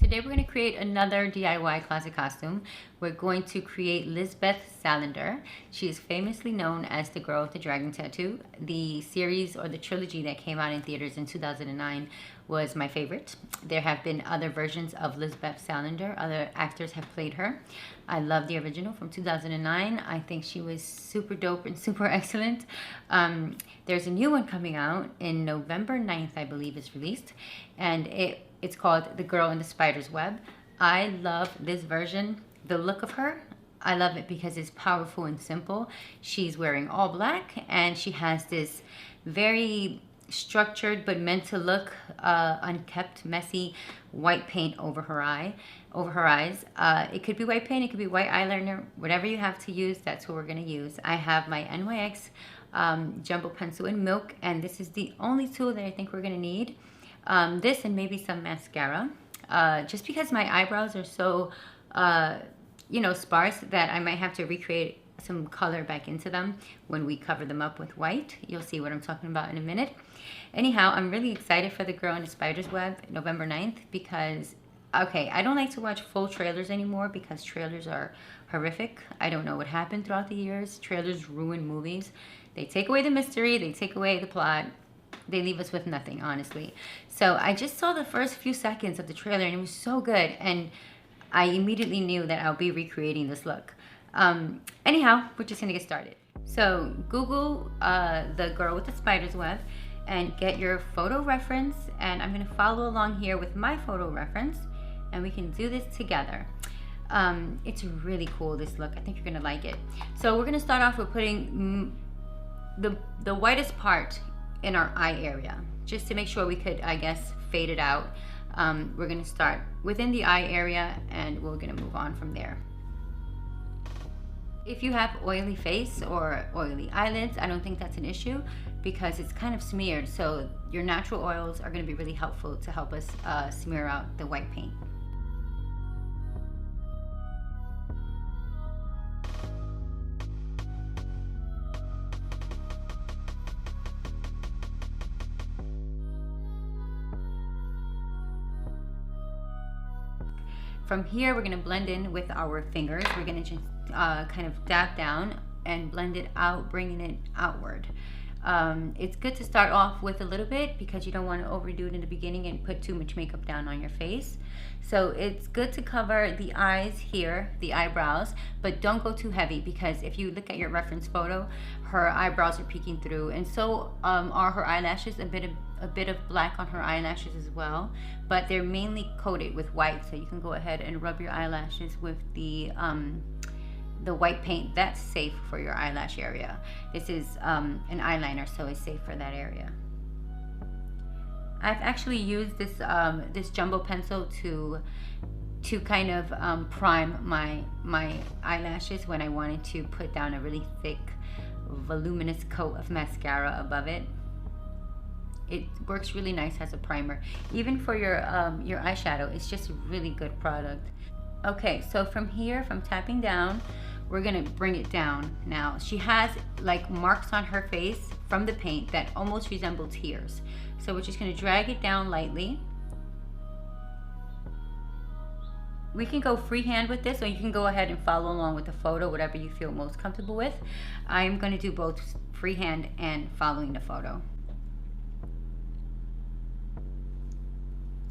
Today we're going to create another DIY closet costume. We're going to create Lisbeth Salander. She is famously known as the girl with the dragon tattoo. The series or the trilogy that came out in theaters in 2009 was my favorite. There have been other versions of Lisbeth Salander. Other actors have played her. I love the original from 2009. I think she was super dope and super excellent. There's a new one coming out in November 9th, I believe, is released. And it's called The Girl in the Spider's Web. I love this version, the look of her. I love it because it's powerful and simple. She's wearing all black and she has this very structured but meant to look unkept, messy white paint over her eyes. It could be white paint, it could be white eyeliner, whatever you have to use, that's what we're gonna use. I have my NYX jumbo pencil in milk, and this is the only tool that I think we're gonna need. This and maybe some mascara, just because my eyebrows are so, sparse that I might have to recreate some color back into them when we cover them up with white. You'll see what I'm talking about in a minute. Anyhow, I'm really excited for The Girl in the Spider's Web, November 9th, because, okay, I don't like to watch full trailers anymore because trailers are horrific. I don't know what happened throughout the years. Trailers ruin movies. They take away the mystery, they take away the plot. They leave us with nothing, honestly. So I just saw the first few seconds of the trailer and it was so good. And I immediately knew that I'll be recreating this look. Anyhow, we're just gonna get started. So Google The Girl with the Spider's Web and get your photo reference. And I'm gonna follow along here with my photo reference and we can do this together. It's really cool, this look. I think you're gonna like it. So we're gonna start off with putting the whitest part in our eye area, just to make sure we could, I guess, fade it out. We're gonna start within the eye area and we're gonna move on from there. If you have oily face or oily eyelids, I don't think that's an issue because it's kind of smeared. So your natural oils are gonna be really helpful to help us smear out the white paint. From here, we're gonna blend in with our fingers. We're gonna just kind of dab down and blend it out, bringing it outward. It's good to start off with a little bit because you don't want to overdo it in the beginning and put too much makeup down on your face. So it's good to cover the eyes here, the eyebrows, but don't go too heavy because if you look at your reference photo, her eyebrows are peeking through, and so are her eyelashes. A bit of black on her eyelashes as well, but they're mainly coated with white, so you can go ahead and rub your eyelashes with the white paint. That's safe for your eyelash area. This is an eyeliner, so it's safe for that area. I've actually used this this jumbo pencil to kind of prime my eyelashes when I wanted to put down a really thick, voluminous coat of mascara above it. It works really nice as a primer. Even for your eyeshadow, it's just a really good product. Okay, so from here, from tapping down, we're gonna bring it down. Now, she has like marks on her face from the paint that almost resemble tears. So we're just gonna drag it down lightly. We can go freehand with this, or you can go ahead and follow along with the photo, whatever you feel most comfortable with. I'm gonna do both freehand and following the photo.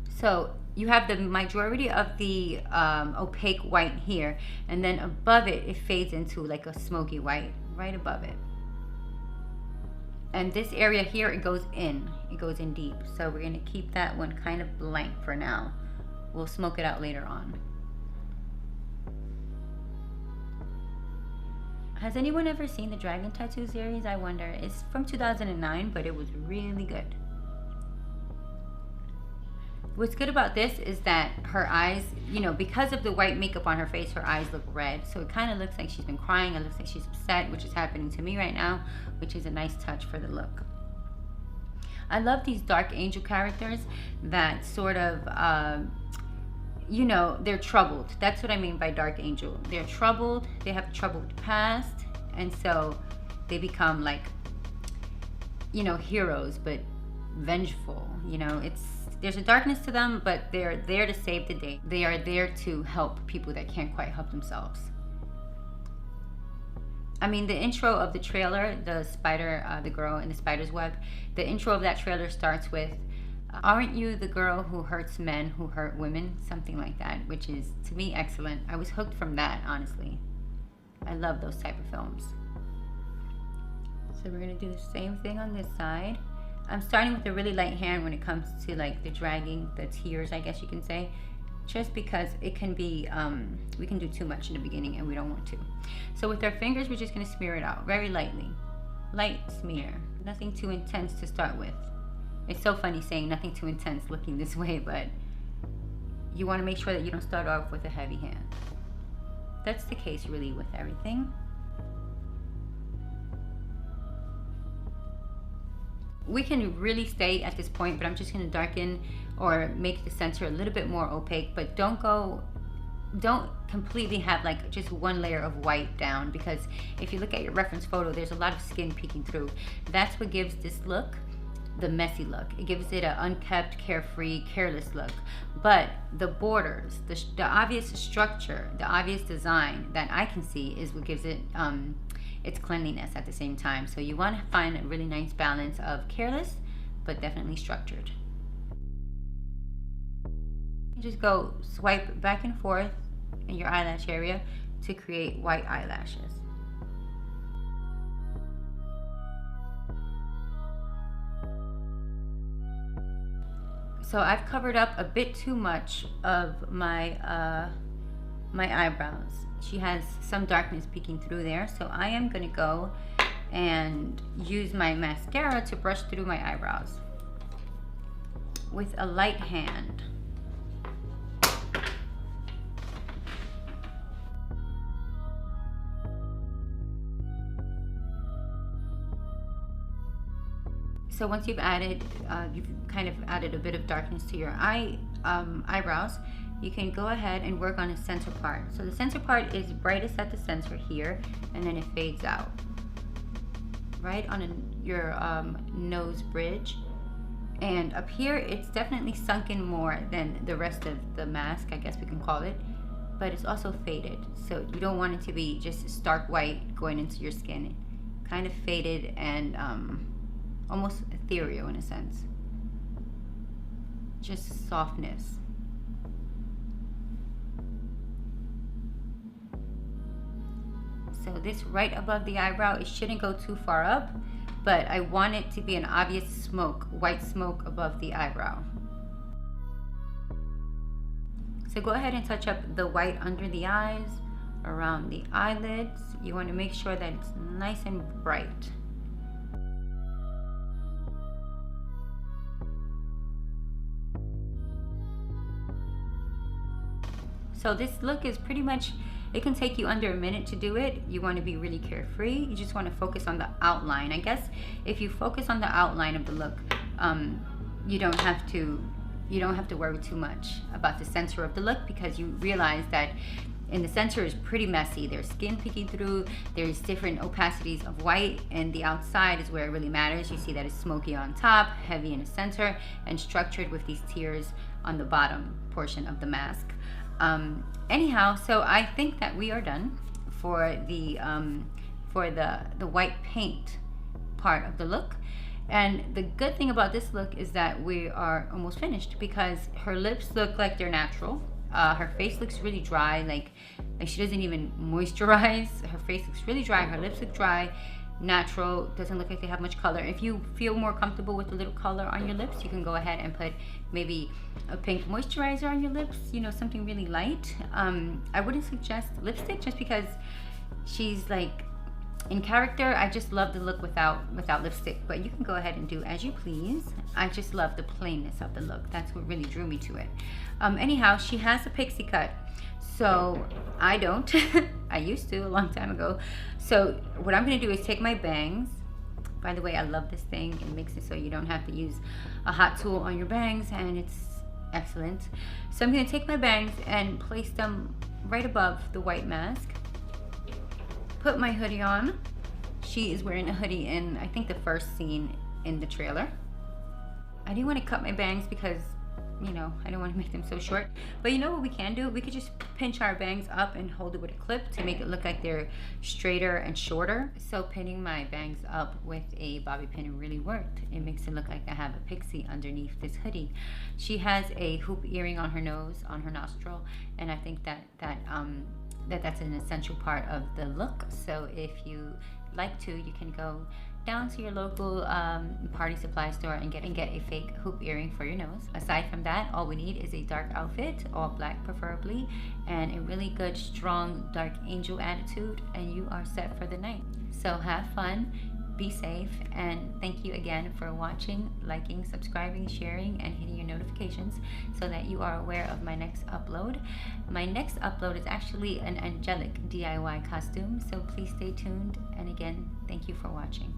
So you have the majority of the opaque white here, and then above it, it fades into like a smoky white, right above it. And this area here, it goes in deep. So we're gonna keep that one kind of blank for now. We'll smoke it out later on. Has anyone ever seen the Dragon Tattoo series? I wonder. It's from 2009, but it was really good. What's good about this is that her eyes, because of the white makeup on her face, her eyes look red. So it kind of looks like she's been crying. It looks like she's upset, which is happening to me right now, which is a nice touch for the look. I love these dark angel characters that sort of, they're troubled. That's what I mean by dark angel. They're troubled, they have a troubled past, and so they become like, heroes, but vengeful. You know, there's a darkness to them, but they're there to save the day. They are there to help people that can't quite help themselves. I mean, the intro of the trailer, the spider, the girl in the spider's web, the intro of that trailer starts with, "Aren't you the girl who hurts men who hurt women?" Something like that, which is, to me, excellent. I was hooked from that, honestly. I love those type of films. So we're gonna do the same thing on this side. I'm starting with a really light hand when it comes to like the dragging, the tears, I guess you can say, just because it can be, we can do too much in the beginning and we don't want to. So with our fingers, we're just gonna smear it out very lightly. Light smear, nothing too intense to start with. It's so funny saying nothing too intense looking this way, but you wanna make sure that you don't start off with a heavy hand. That's the case really with everything. We can really stay at this point, but I'm just gonna darken or make the center a little bit more opaque, but don't completely have like just one layer of white down, because if you look at your reference photo, there's a lot of skin peeking through. That's what gives this look the messy look. It gives it an unkept, carefree, careless look. But the borders, the obvious structure, the obvious design that I can see is what gives it its cleanliness at the same time. So you want to find a really nice balance of careless, but definitely structured. You just go swipe back and forth in your eyelash area to create white eyelashes. So I've covered up a bit too much of my my eyebrows. She has some darkness peeking through there, so I am gonna go and use my mascara to brush through my eyebrows with a light hand. So once you've added, you've kind of added a bit of darkness to your eyebrows, you can go ahead and work on a center part. So the center part is brightest at the center here, and then it fades out. Right on your nose bridge. And up here, it's definitely sunken more than the rest of the mask, I guess we can call it. But it's also faded. So you don't want it to be just stark white going into your skin. Kind of faded and almost ethereal in a sense. Just softness. So this right above the eyebrow, it shouldn't go too far up, but I want it to be an obvious smoke, white smoke above the eyebrow. So go ahead and touch up the white under the eyes, around the eyelids. You want to make sure that it's nice and bright. So this look is pretty much, it can take you under a minute to do it. You want to be really carefree. You just want to focus on the outline. I guess if you focus on the outline of the look, you don't have to worry too much about the center of the look, because you realize that in the center is pretty messy. There's skin peeking through, there's different opacities of white, and the outside is where it really matters. You see that it's smoky on top, heavy in the center, and structured with these tiers on the bottom portion of the mask. Anyhow, so I think that we are done for the white paint part of the look. And the good thing about this look is that we are almost finished, because her lips look like they're natural. Her face looks really dry, like she doesn't even moisturize. Her face looks really dry, her lips look dry, natural, doesn't look like they have much color. If you feel more comfortable with a little color on your lips, you can go ahead and put maybe a pink moisturizer on your lips, you know, something really light. I wouldn't suggest lipstick, just because she's like, in character, I just love the look without lipstick, but you can go ahead and do as you please. I just love the plainness of the look. That's what really drew me to it. Anyhow, she has a pixie cut, so I don't. I used to a long time ago. So what I'm gonna do is take my bangs. By the way, I love this thing. It makes it so you don't have to use a hot tool on your bangs, and it's excellent. So I'm gonna take my bangs and place them right above the white mask. Put my hoodie on. She is wearing a hoodie in, I think, the first scene in the trailer. I didn't want to cut my bangs because, you know, I don't want to make them so short. But you know what we can do? We could just pinch our bangs up and hold it with a clip to make it look like they're straighter and shorter. So pinning my bangs up with a bobby pin really worked. It makes it look like I have a pixie underneath this hoodie. She has a hoop earring on her nose, on her nostril, and I think that's an essential part of the look. So if you like to, you can go down to your local party supply store and get a fake hoop earring for your nose. Aside from that, all we need is a dark outfit, all black preferably, and a really good strong dark angel attitude, and you are set for the night. So have fun, be safe, and thank you again for watching, liking, subscribing, sharing, and hitting your notifications so that you are aware of my next upload. My next upload is actually an Angelic Diy costume, so please stay tuned. And again, thank you for watching.